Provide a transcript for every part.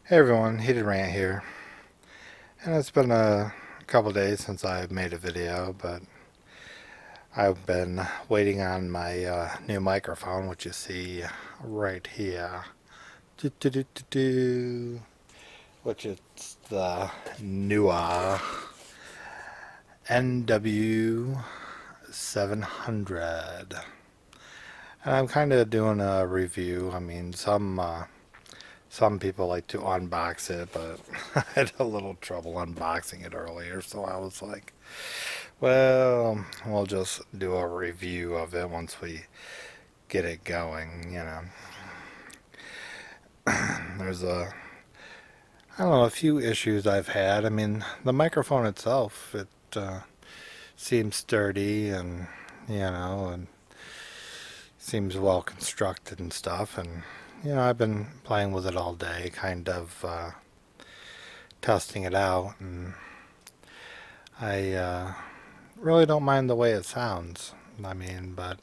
Hey everyone, Heated Rant here. And it's been a couple days since I've made a video, but I've been waiting on my new microphone, which you see right here. Do, which is the newer Nw-700. And I'm kind of doing a review. I mean, some people like to unbox it, but I had a little trouble unboxing it earlier, so I was like, well, we'll just do a review of it once we get it going. There's I don't know, a few issues I've had. I mean, the microphone itself, it seems sturdy and seems well constructed and stuff. And, I've been playing with it all day, kind of testing it out. And I really don't mind the way it sounds. I mean, but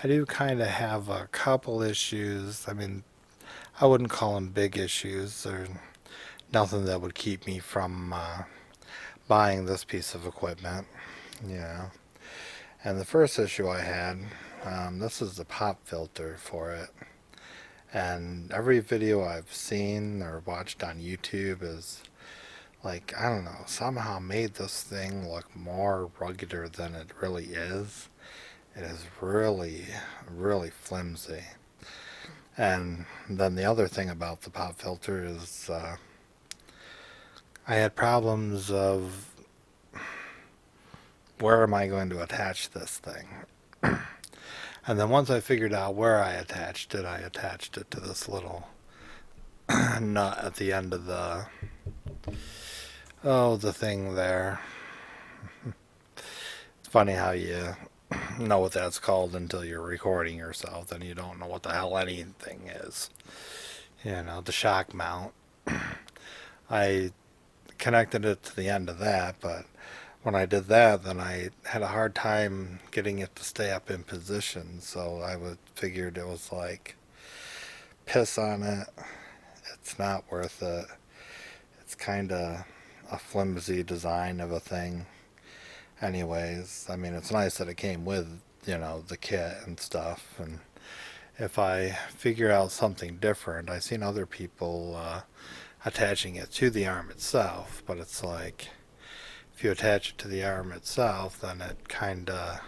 I do kind of have a couple issues. I mean, I wouldn't call them big issues. There's nothing that would keep me from buying this piece of equipment, you know. And the first issue I had, this is the pop filter for it. And every video I've seen or watched on YouTube is like, I don't know, somehow made this thing look more ruggeder than it really is. It is really, really flimsy. And then the other thing about the pop filter is I had problems of where am I going to attach this thing? And then once I figured out where I attached it to this little nut at the end of the thing there. It's funny how you know what that's called until you're recording yourself, and you don't know what the hell anything is. The shock mount. I connected it to the end of that, but when I did that, then I had a hard time getting it to stay up in position. So figured it was like piss on it. It's not worth it. It's kind of a flimsy design of a thing. Anyways, I mean, it's nice that it came with, the kit and stuff. And if I figure out something different, I've seen other people attaching it to the arm itself, but it's like if you attach it to the arm itself, then it kind of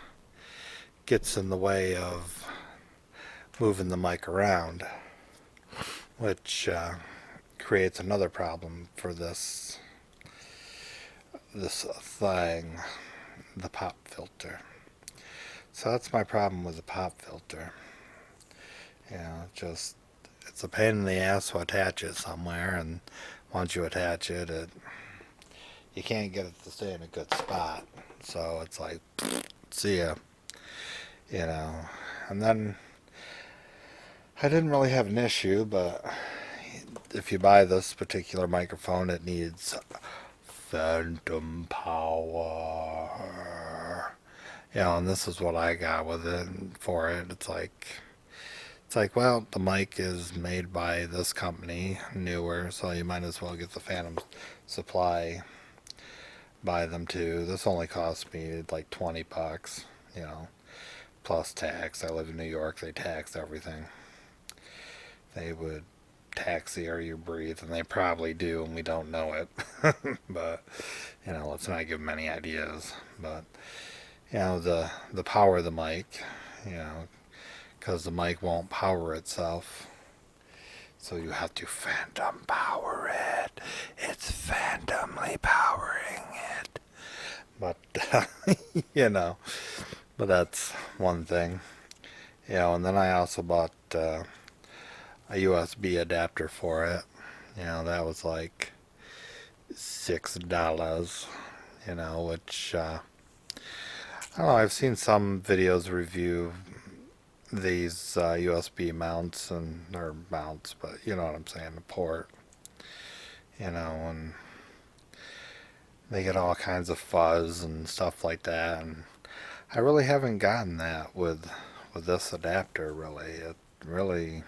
gets in the way of moving the mic around, which creates another problem for this thing, the pop filter. So that's my problem with the pop filter. It's a pain in the ass to attach it somewhere, and once you attach it, you can't get it to stay in a good spot. So it's like, see ya, you know. And then I didn't really have an issue, but if you buy this particular microphone, it needs phantom power. And this is what I got with it for it. It's like, well, the mic is made by this company, newer, so you might as well get the Phantom supply, buy them too. This only cost me like $20, plus tax. I live in New York, they tax everything. They would tax the air you breathe, and they probably do, and we don't know it. But, let's not give them any ideas. But, the power of the mic, because the mic won't power itself. So you have to phantom power it. It's phantomly powering it. But, but that's one thing. And then I also bought a USB adapter for it. That was like $6, which, I don't know, I've seen some videos review these USB mounts or mounts, but you know what I'm saying, the port, and they get all kinds of fuzz and stuff like that, and I really haven't gotten that with this adapter. Really, it really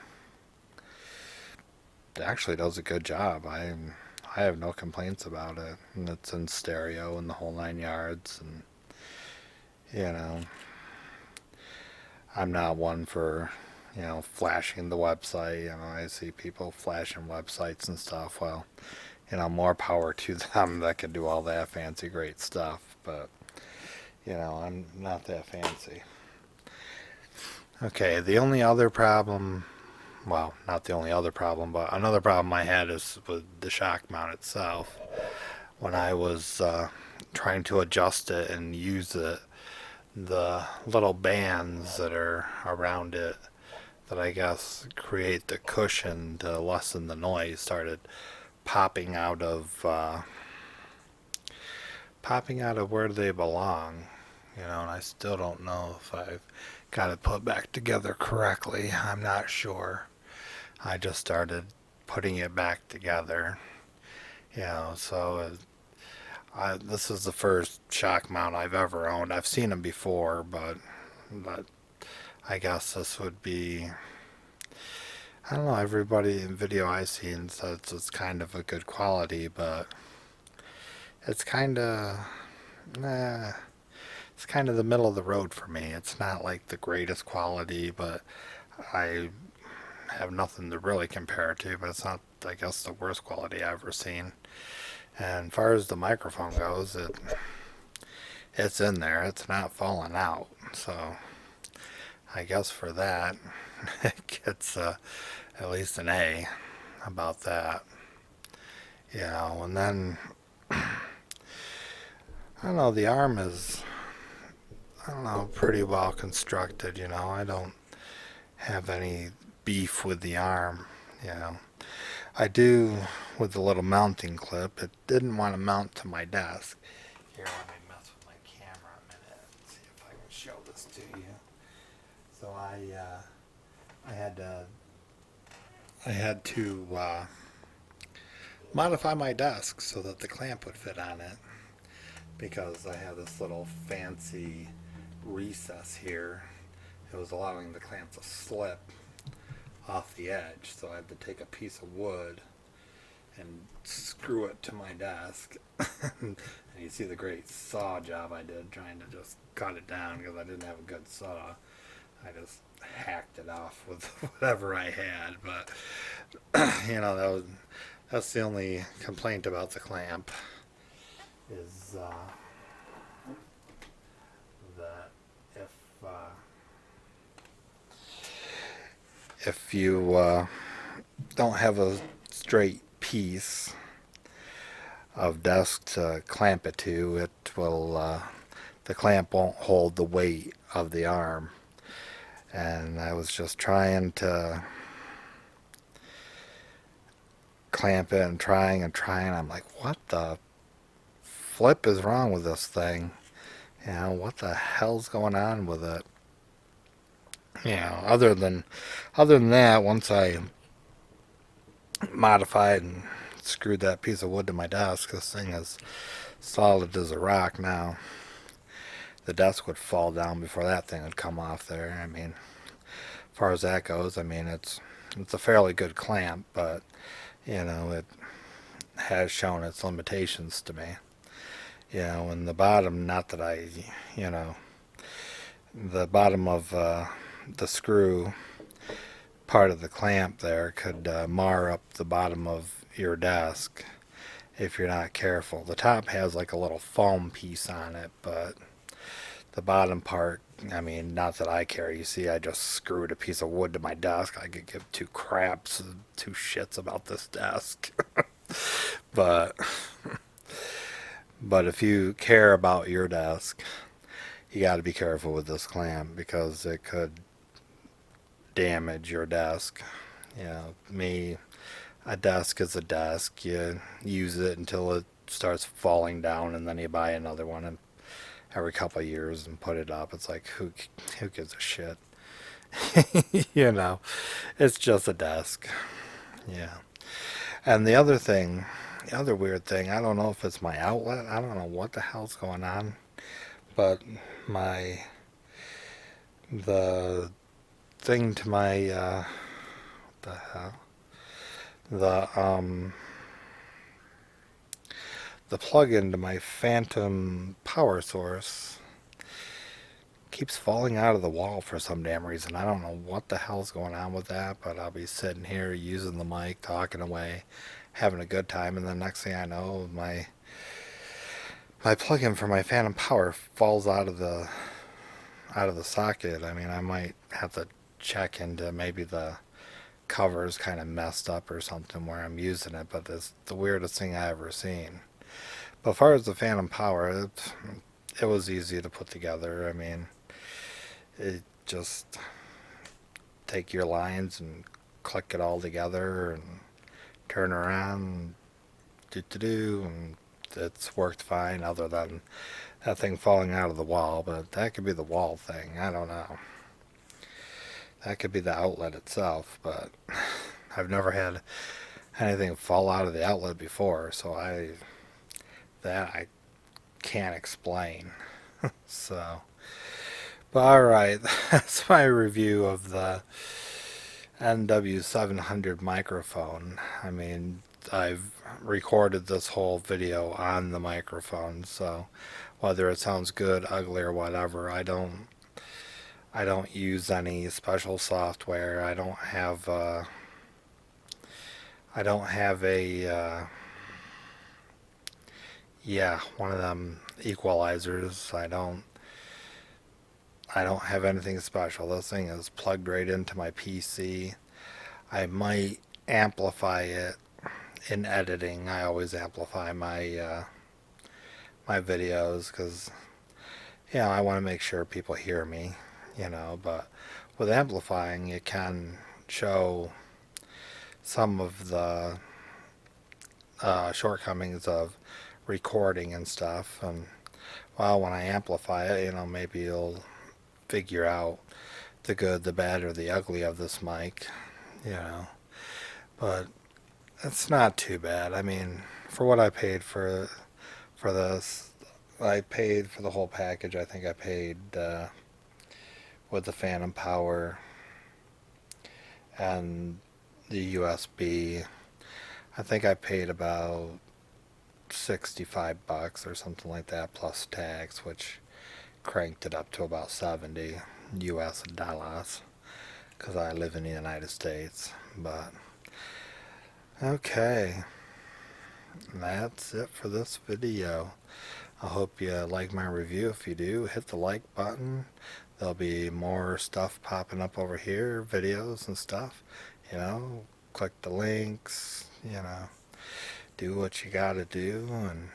actually does a good job. I have no complaints about it. And it's in stereo and the whole 9 yards. And, you know, I'm not one for, flashing the website. I see people flashing websites and stuff. Well, more power to them that can do all that fancy, great stuff. But, I'm not that fancy. Okay, the only other problem, well, not the only other problem, but another problem I had is with the shock mount itself. When I was trying to adjust it and use it, the little bands that are around it that I guess create the cushion to lessen the noise started popping out of where they belong. And I still don't know if I've got it put back together correctly. I'm not sure. I just started putting it back together. So this is the first shock mount I've ever owned. I've seen them before, but I guess this would be. I don't know. Everybody in video I've seen says it's kind of a good quality, but it's kind of. Nah, it's kind of the middle of the road for me. It's not like the greatest quality, but I have nothing to really compare it to. But it's not, I guess, the worst quality I've ever seen. And as far as the microphone goes, it's in there. It's not falling out. So I guess for that, it gets at least an A about that. And then I don't know. The arm is, I don't know, pretty well constructed. I don't have any beef with the arm. I do with the little mounting clip. It didn't want to mount to my desk. Here, let me mess with my camera a minute and see if I can show this to you. So I had to modify my desk so that the clamp would fit on it, because I have this little fancy recess here. It was allowing the clamp to slip off the edge, so I had to take a piece of wood and screw it to my desk. And you see the great saw job I did trying to just cut it down because I didn't have a good saw. I just hacked it off with whatever I had, but that's the only complaint about the clamp is that if you don't have a straight piece of desk to clamp it to, it will the clamp won't hold the weight of the arm. And I was just trying to clamp it and trying. I'm like, what the flip is wrong with this thing? What the hell's going on with it? Other than that, once I modified and screwed that piece of wood to my desk, this thing is solid as a rock now. The desk would fall down before that thing would come off there. As far as that goes, it's a fairly good clamp, but it has shown its limitations to me. And the bottom, not that the bottom of the screw part of the clamp there could mar up the bottom of your desk if you're not careful. The top has like a little foam piece on it, but the bottom part, not that I care. You see, I just screwed a piece of wood to my desk. I could give two shits about this desk. But if you care about your desk, you got to be careful with this clamp because it could damage your desk. A desk is a desk. You use it until it starts falling down, and then you buy another one and every couple of years and put it up. It's like, who gives a shit? It's just a desk. Yeah. And the other weird thing, I don't know if it's my outlet. I don't know what the hell's going on, but the thing to my the hell? The the plug-in to my phantom power source keeps falling out of the wall for some damn reason. I don't know what the hell's going on with that, but I'll be sitting here using the mic, talking away, having a good time, and the next thing I know, my plug-in for my phantom power falls out of the socket. I mean, I might have to check into maybe the cover's kind of messed up or something where I'm using it, but it's the weirdest thing I ever seen. But as far as the phantom power, it was easy to put together. I mean, it just take your lines and click it all together and turn around, and it's worked fine other than that thing falling out of the wall, but that could be the wall thing. I don't know. That could be the outlet itself, but I've never had anything fall out of the outlet before, so I can't explain. So, but alright, that's my review of the Nw-700 microphone. I mean, I've recorded this whole video on the microphone, so whether it sounds good, ugly, or whatever, I don't use any special software. I don't have a yeah, one of them equalizers. I don't have anything special. This thing is plugged right into my PC. I might amplify it in editing. I always amplify my videos because I want to make sure people hear me, but with amplifying it can show some of the shortcomings of recording and stuff, and well, when I amplify it, maybe you'll figure out the good, the bad, or the ugly of this mic, but it's not too bad. I mean, for what I paid for this, I paid for the whole package. I think I paid with the phantom power and the USB. I think I paid about $65 or something like that plus tax, which cranked it up to about 70 US dollars because I live in the United States. But okay, that's it for this video. I hope you like my review. If you do, hit the like button. There'll be more stuff popping up over here, videos and stuff. Click the links, do what you gotta do, and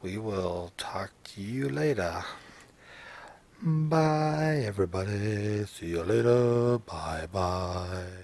we will talk to you later. Bye, everybody. See you later. Bye bye.